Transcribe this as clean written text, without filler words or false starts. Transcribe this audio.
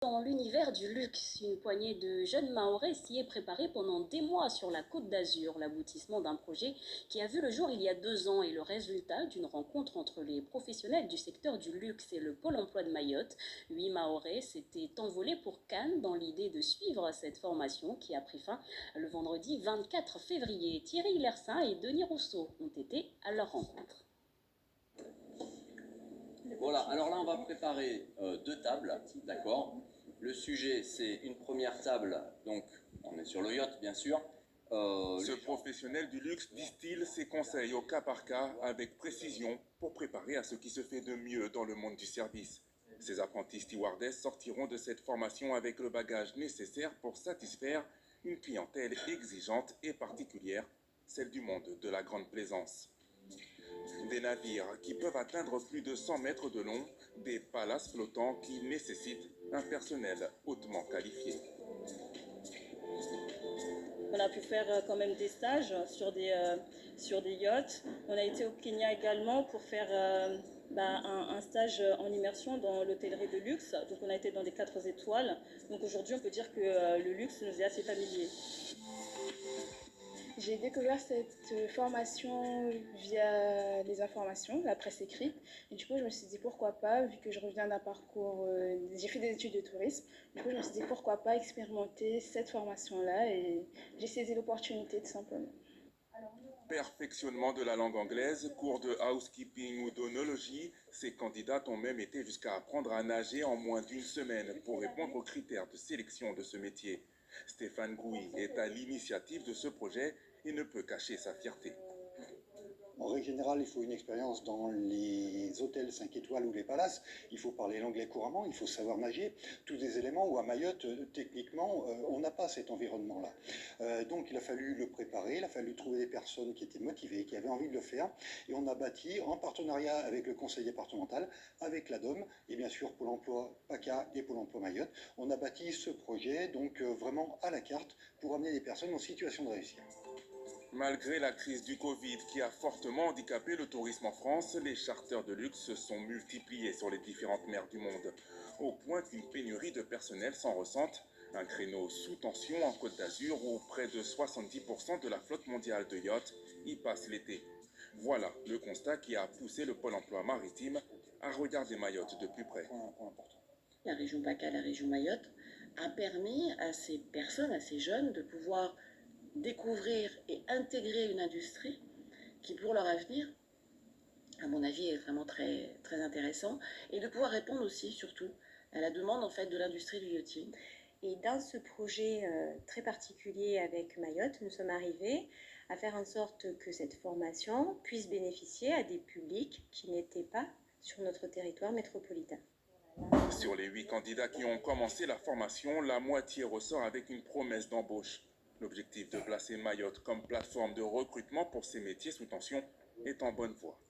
Dans l'univers du luxe, une poignée de jeunes Mahorais s'y est préparée pendant des mois sur la Côte d'Azur, l'aboutissement d'un projet qui a vu le jour il y a 2 ans et le résultat d'une rencontre entre les professionnels du secteur du luxe et le Pôle emploi de Mayotte. 8 Mahorais s'étaient envolés pour Cannes dans l'idée de suivre cette formation qui a pris fin le vendredi 24 février. Thierry Lersin et Denis Rousseau ont été à leur rencontre. Voilà, alors là on va préparer 2 tables, d'accord. Le sujet c'est une première table, donc on est sur le yacht bien sûr. Ce professionnel du luxe distille ses conseils au cas par cas avec précision pour préparer à ce qui se fait de mieux dans le monde du service. Ces apprentis stewardess sortiront de cette formation avec le bagage nécessaire pour satisfaire une clientèle exigeante et particulière, celle du monde de la grande plaisance. Des navires qui peuvent atteindre plus de 100 mètres de long, des palaces flottants qui nécessitent un personnel hautement qualifié. On a pu faire quand même des stages sur des yachts. On a été au Kenya également pour faire un stage en immersion dans l'hôtellerie de luxe. Donc on a été dans des 4 étoiles. Donc aujourd'hui on peut dire que le luxe nous est assez familier. J'ai découvert cette formation via les informations, la presse écrite. Et du coup, je me suis dit pourquoi pas, vu que je reviens d'un parcours, j'ai fait des études de tourisme. Du coup, je me suis dit pourquoi pas expérimenter cette formation-là et j'ai saisi l'opportunité tout simplement. Perfectionnement de la langue anglaise, cours de housekeeping ou d'onologie, ces candidates ont même été jusqu'à apprendre à nager en moins d'1 semaine pour répondre aux critères de sélection de ce métier. Stéphane Gouy est à l'initiative de ce projet et ne peut cacher sa fierté. En règle générale, il faut une expérience dans les hôtels 5 étoiles ou les palaces. Il faut parler l'anglais couramment, il faut savoir nager. Tous des éléments où à Mayotte, techniquement, on n'a pas cet environnement-là. Donc il a fallu le préparer, il a fallu trouver des personnes qui étaient motivées, qui avaient envie de le faire. Et on a bâti, en partenariat avec le conseil départemental, avec l'ADOM et bien sûr Pôle emploi PACA et Pôle emploi Mayotte, on a bâti ce projet donc vraiment à la carte pour amener des personnes en situation de réussir. Malgré la crise du Covid qui a fortement handicapé le tourisme en France, les charters de luxe se sont multipliés sur les différentes mers du monde, au point qu'une pénurie de personnel s'en ressente. Un créneau sous tension en Côte d'Azur où près de 70% de la flotte mondiale de yachts y passe l'été. Voilà le constat qui a poussé le Pôle emploi maritime à regarder Mayotte de plus près. La région PACA, la région Mayotte, a permis à ces personnes, à ces jeunes, de pouvoir découvrir et intégrer une industrie qui, pour leur avenir, à mon avis, est vraiment très, très intéressant, et de pouvoir répondre aussi, surtout, à la demande en fait de l'industrie du yachting. Et dans ce projet très particulier avec Mayotte, nous sommes arrivés à faire en sorte que cette formation puisse bénéficier à des publics qui n'étaient pas sur notre territoire métropolitain. Sur les 8 candidats qui ont commencé la formation, la moitié ressort avec une promesse d'embauche. L'objectif de placer Mayotte comme plateforme de recrutement pour ces métiers sous tension est en bonne voie.